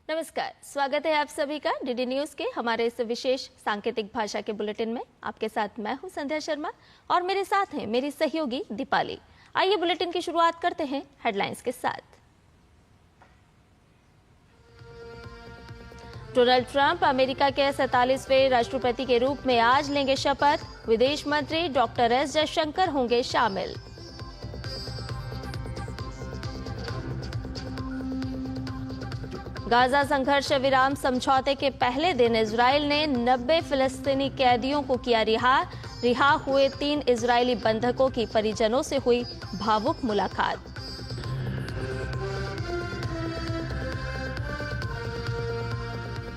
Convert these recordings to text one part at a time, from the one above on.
नमस्कार, स्वागत है आप सभी का डीडी न्यूज के हमारे इस विशेष सांकेतिक भाषा के बुलेटिन में। आपके साथ मैं हूं संध्या शर्मा और मेरे साथ हैं मेरी सहयोगी दीपाली। आइए बुलेटिन की शुरुआत करते हैं हेडलाइंस के साथ। डोनाल्ड ट्रंप अमेरिका के 47वें राष्ट्रपति के रूप में आज लेंगे शपथ। विदेश मंत्री डॉक्टर एस जयशंकर होंगे शामिल। गाजा संघर्ष विराम समझौते के पहले दिन इजरायल ने 90 फिलिस्तीनी कैदियों को किया रिहा हुए 3 इजरायली बंधकों की परिजनों से हुई भावुक मुलाकात।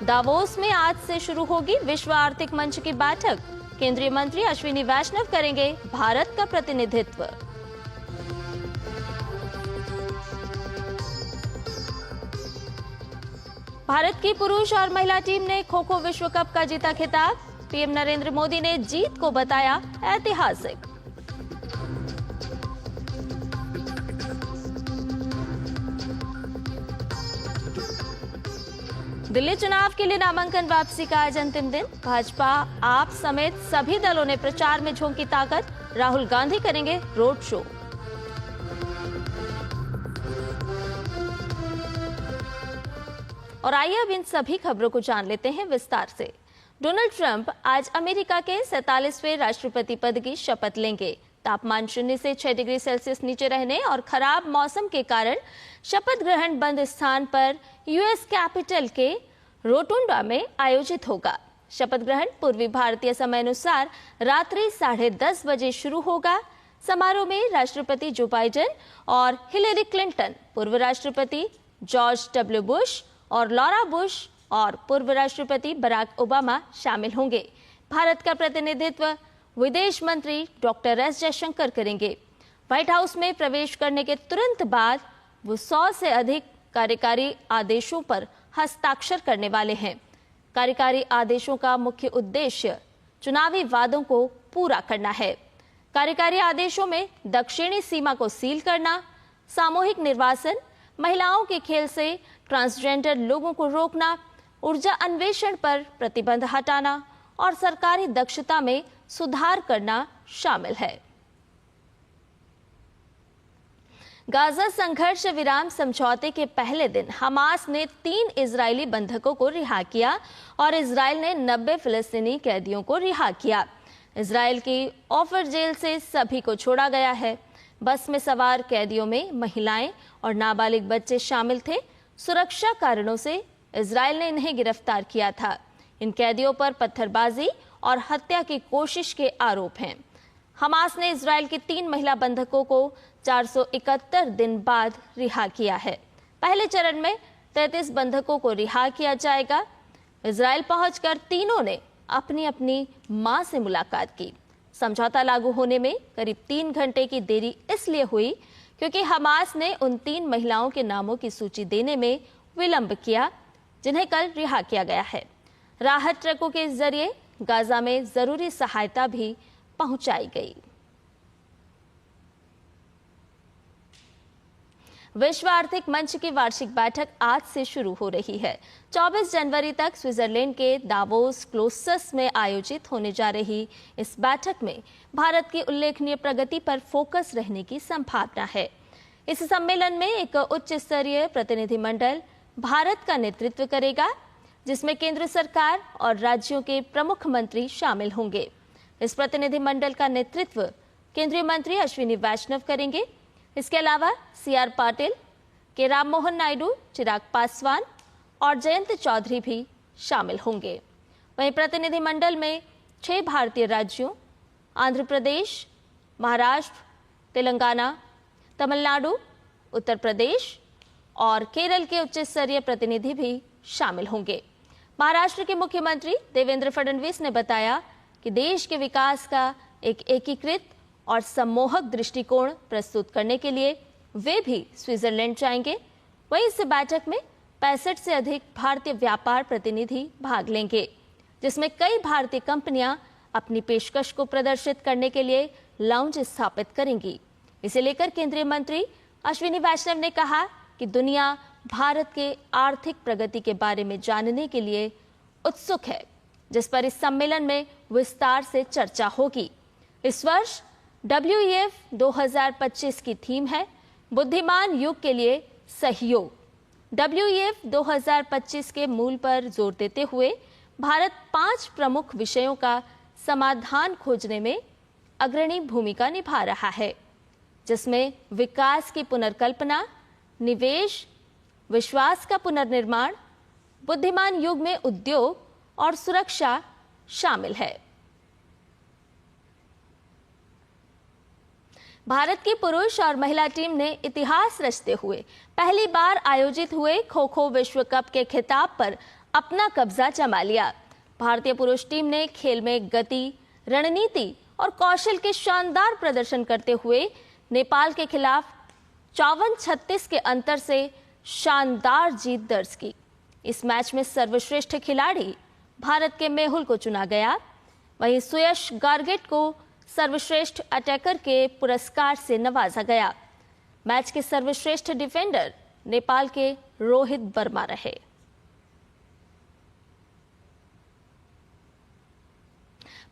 दावोस में आज से शुरू होगी विश्व आर्थिक मंच की बैठक। केंद्रीय मंत्री अश्विनी वैष्णव करेंगे भारत का प्रतिनिधित्व। भारत की पुरुष और महिला टीम ने खो खो विश्व कप का जीता खिताब। पीएम नरेंद्र मोदी ने जीत को बताया ऐतिहासिक। दिल्ली चुनाव के लिए नामांकन वापसी का आज अंतिम दिन। भाजपा आप समेत सभी दलों ने प्रचार में झोंकी ताकत। राहुल गांधी करेंगे रोड शो। और आइए अब इन सभी खबरों को जान लेते हैं विस्तार से। डोनाल्ड ट्रंप आज अमेरिका के 47वें राष्ट्रपति पद की शपथ लेंगे। तापमान 0 से 6 डिग्री सेल्सियस नीचे रहने और खराब मौसम के कारण शपथ ग्रहण बंद स्थान पर यूएस कैपिटल के रोटुंडा में आयोजित होगा। शपथ ग्रहण पूर्वी भारतीय समय अनुसार रात्रि 10:30 बजे शुरू होगा। समारोह में राष्ट्रपति जो बाइडेन और हिलेरी क्लिंटन, पूर्व राष्ट्रपति जॉर्ज डब्ल्यू बुश और लॉरा बुश और पूर्व राष्ट्रपति बराक ओबामा शामिल होंगे। भारत का प्रतिनिधित्व विदेश मंत्री डॉक्टर एस जयशंकर करेंगे। व्हाइट हाउस में प्रवेश करने के तुरंत बाद वो 100 से अधिक कार्यकारी आदेशों पर हस्ताक्षर करने वाले हैं। कार्यकारी आदेशों का मुख्य उद्देश्य चुनावी वादों को पूरा करना है। कार्यकारी आदेशों में दक्षिणी सीमा को सील करना, सामूहिक निर्वासन, महिलाओं के खेल से ट्रांसजेंडर लोगों को रोकना, ऊर्जा अन्वेषण पर प्रतिबंध हटाना और सरकारी दक्षता में सुधार करना शामिल है। गाजा संघर्ष विराम समझौते के पहले दिन हमास ने 3 इजरायली बंधकों को रिहा किया और इजरायल ने 90 फिलिस्तीनी कैदियों को रिहा किया। इजरायल की ऑफर जेल से सभी को छोड़ा गया है। बस में सवार कैदियों में महिलाएं और नाबालिग बच्चे शामिल थे। सुरक्षा कारणों से इजरायल ने इन्हें गिरफ्तार किया था। इन कैदियों पर पत्थरबाजी और हत्या की कोशिश के आरोप हैं। हमास ने इजरायल की 3 महिला बंधकों को 471 दिन बाद रिहा किया है। पहले चरण में 33 बंधकों को रिहा किया जाएगा। इजरायल पहुंचकर तीनों ने अपनी अपनी मां से मुलाकात की। समझौता लागू होने में करीब 3 घंटे की देरी इसलिए हुई क्योंकि हमास ने उन 3 महिलाओं के नामों की सूची देने में विलंब किया जिन्हें कल रिहा किया गया है। राहत ट्रकों के जरिए गाजा में जरूरी सहायता भी पहुंचाई गई। विश्व आर्थिक मंच की वार्षिक बैठक आज से शुरू हो रही है। 24 जनवरी तक स्विट्जरलैंड के दावोस क्लोस्टर्स में आयोजित होने जा रही इस बैठक में भारत की उल्लेखनीय प्रगति पर फोकस रहने की संभावना है। इस सम्मेलन में एक उच्च स्तरीय प्रतिनिधिमंडल भारत का नेतृत्व करेगा, जिसमें केंद्र सरकार और राज्यों के प्रमुख मंत्री शामिल होंगे। इस प्रतिनिधिमंडल का नेतृत्व केंद्रीय मंत्री अश्विनी वैष्णव करेंगे। इसके अलावा CR पाटिल, के राम मोहन नायडू, चिराग पासवान और जयंत चौधरी भी शामिल होंगे। वहीं प्रतिनिधिमंडल में 6 भारतीय राज्यों आंध्र प्रदेश, महाराष्ट्र, तेलंगाना, तमिलनाडु, उत्तर प्रदेश और केरल के उच्च स्तरीय प्रतिनिधि भी शामिल होंगे। महाराष्ट्र के मुख्यमंत्री देवेंद्र फडणवीस ने बताया कि देश के विकास का एक एकीकृत और सम्मोहक दृष्टिकोण प्रस्तुत करने के लिए वे भी स्विट्जरलैंड जाएंगे। वहीं इस बैठक में 65 से अधिक भारतीय व्यापार प्रतिनिधि भाग लेंगे, जिसमें कई भारतीय कंपनियां अपनी पेशकश को प्रदर्शित करने के लिए लाउंज स्थापित करेंगी। इसे लेकर केंद्रीय मंत्री अश्विनी वैष्णव ने कहा कि दुनिया भारत के आर्थिक प्रगति के बारे में जानने के लिए उत्सुक है, जिस पर इस सम्मेलन में विस्तार से चर्चा होगी। इस वर्ष WEF 2025 की थीम है बुद्धिमान युग के लिए सहयोग। WEF 2025 के मूल पर जोर देते हुए भारत 5 प्रमुख विषयों का समाधान खोजने में अग्रणी भूमिका निभा रहा है, जिसमें विकास की पुनर्कल्पना, निवेश, विश्वास का पुनर्निर्माण, बुद्धिमान युग में उद्योग और सुरक्षा शामिल है। भारत की पुरुष और महिला टीम ने इतिहास रचते हुए पहली बार आयोजित हुए खो खो विश्व कप के खिताब पर अपना कब्जा जमा लिया। भारतीय पुरुष टीम ने खेल में गति, रणनीति और कौशल के शानदार प्रदर्शन करते हुए नेपाल के खिलाफ 54-36 के अंतर से शानदार जीत दर्ज की। इस मैच में सर्वश्रेष्ठ खिलाड़ी भारत के मेहुल को चुना गया। वहीं सुयश गार्गेट को सर्वश्रेष्ठ अटैकर के पुरस्कार से नवाजा गया। मैच के सर्वश्रेष्ठ डिफेंडर नेपाल के रोहित वर्मा रहे।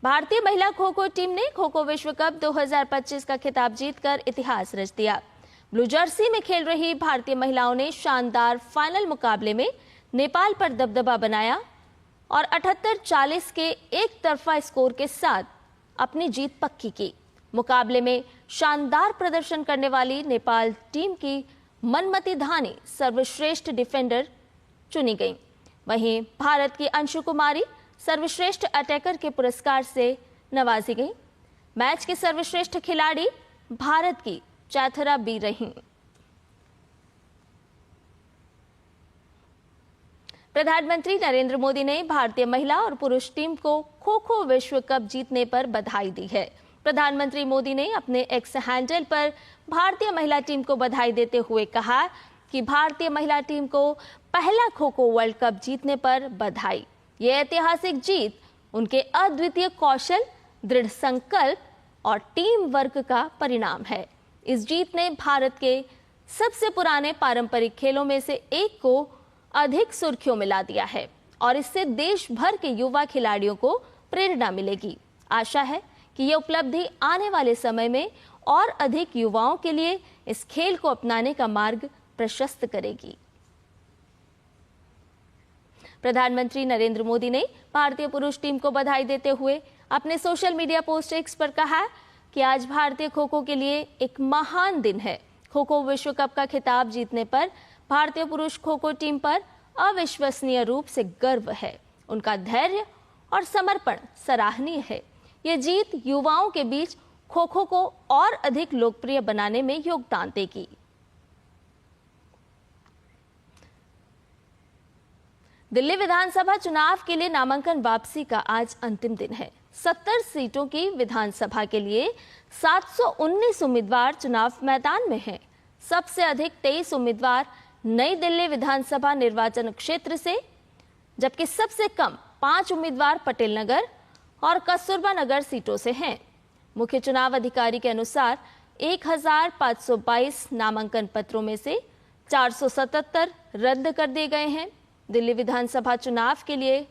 भारतीय महिला खो खो टीम ने खो खो विश्व कप 2025 का खिताब जीतकर इतिहास रच दिया। ब्लू जर्सी में खेल रही भारतीय महिलाओं ने शानदार फाइनल मुकाबले में नेपाल पर दबदबा बनाया और 78-40 के एक तरफा स्कोर के साथ अपनी जीत पक्की की। मुकाबले में शानदार प्रदर्शन करने वाली नेपाल टीम की मनमती धानी सर्वश्रेष्ठ डिफेंडर चुनी गई। वहीं भारत की अंशु कुमारी सर्वश्रेष्ठ अटैकर के पुरस्कार से नवाजी गई। मैच के सर्वश्रेष्ठ खिलाड़ी भारत की चैथरा बी रहीं। प्रधानमंत्री नरेंद्र मोदी ने भारतीय महिला और पुरुष टीम को खो खो विश्व कप जीतने पर बधाई दी है। प्रधानमंत्री मोदी ने अपने एक्स हैंडल पर भारतीय महिला टीम को बधाई देते हुए कहा कि भारतीय महिला टीम को पहला खो खो वर्ल्ड कप जीतने पर बधाई। ये ऐतिहासिक जीत उनके अद्वितीय कौशल, दृढ़ संकल्प और टीम वर्क का परिणाम है। इस जीत ने भारत के सबसे पुराने पारंपरिक खेलों में से एक को अधिक सुर्खियों में ला दिया है और इससे देश भर के युवा खिलाड़ियों को प्रेरणा मिलेगी। आशा है कि ये उपलब्धि आने वाले समय में और अधिक युवाओं के लिए इस खेल को अपनाने का मार्ग प्रशस्त करेगी। प्रधानमंत्री नरेंद्र मोदी ने भारतीय पुरुष टीम को बधाई देते हुए अपने सोशल मीडिया पोस्ट एक्स पर कहा कि आज भारतीय खो खो के लिए एक महान दिन है। खो खो विश्व कप का खिताब जीतने पर भारतीय पुरुष खो खो टीम पर अविश्वसनीय रूप से गर्व है। उनका धैर्य और समर्पण सराहनीय है। ये जीत युवाओं के बीच खो खो को और अधिक लोकप्रिय बनाने में योगदान देगी। दिल्ली विधानसभा चुनाव के लिए नामांकन वापसी का आज अंतिम दिन है। 70 सीटों की विधानसभा के लिए 719 उम्मीदवार चुनाव मैदान में हैं। सबसे अधिक 23 उम्मीदवार नई दिल्ली विधानसभा निर्वाचन क्षेत्र से, जबकि सबसे कम 5 उम्मीदवार पटेल नगर और कस्तूरबा नगर सीटों से हैं। मुख्य चुनाव अधिकारी के अनुसार 1522 नामांकन पत्रों में से 477 रद्द कर दिए गए हैं। दिल्ली विधानसभा चुनाव के लिए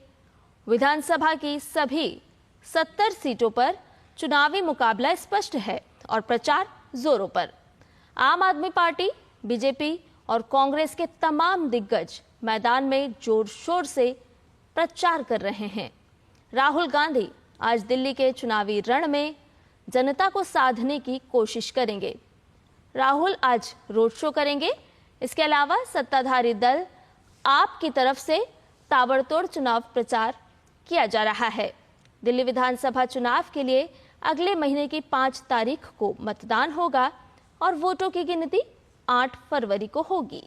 विधानसभा की सभी 70 सीटों पर चुनावी मुकाबला स्पष्ट है और प्रचार जोरों पर। आम आदमी पार्टी, बीजेपी और कांग्रेस के तमाम दिग्गज मैदान में जोर शोर से प्रचार कर रहे हैं। राहुल गांधी आज दिल्ली के चुनावी रण में जनता को साधने की कोशिश करेंगे। राहुल आज रोड शो करेंगे। इसके अलावा सत्ताधारी दल आप की तरफ से ताबड़तोड़ चुनाव प्रचार किया जा रहा है। दिल्ली विधानसभा चुनाव के लिए अगले महीने की 5 तारीख को मतदान होगा और वोटों की गिनती 8 फरवरी को होगी।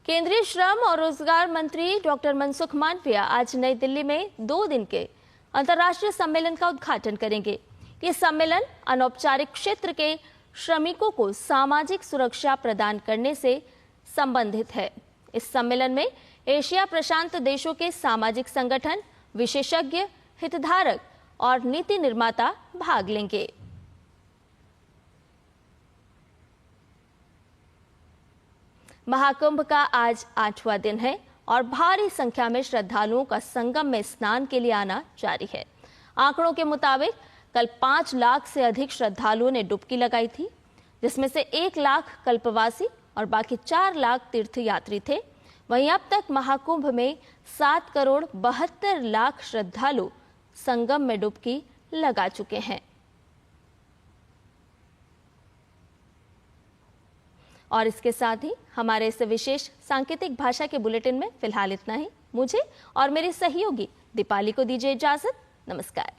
केंद्रीय श्रम और रोजगार मंत्री डॉक्टर मनसुख मांडविया आज नई दिल्ली में 2 दिन के अंतर्राष्ट्रीय सम्मेलन का उद्घाटन करेंगे। ये सम्मेलन अनौपचारिक क्षेत्र के श्रमिकों को सामाजिक सुरक्षा प्रदान करने से संबंधित है। इस सम्मेलन में एशिया प्रशांत देशों के सामाजिक संगठन विशेषज्ञ, हितधारक और नीति निर्माता भाग लेंगे। महाकुंभ का आज 8वां दिन है और भारी संख्या में श्रद्धालुओं का संगम में स्नान के लिए आना जारी है। आंकड़ों के मुताबिक कल 5 लाख से अधिक श्रद्धालुओं ने डुबकी लगाई थी, जिसमें से 1 लाख कल्पवासी और बाकी 4 लाख तीर्थयात्री थे। वहीं अब तक महाकुंभ में 7 करोड़ 72 लाख श्रद्धालु संगम में डुबकी लगा चुके हैं। और इसके साथ ही हमारे इस विशेष सांकेतिक भाषा के बुलेटिन में फिलहाल इतना ही। मुझे और मेरी सहयोगी दीपाली को दीजिए इजाजत। नमस्कार।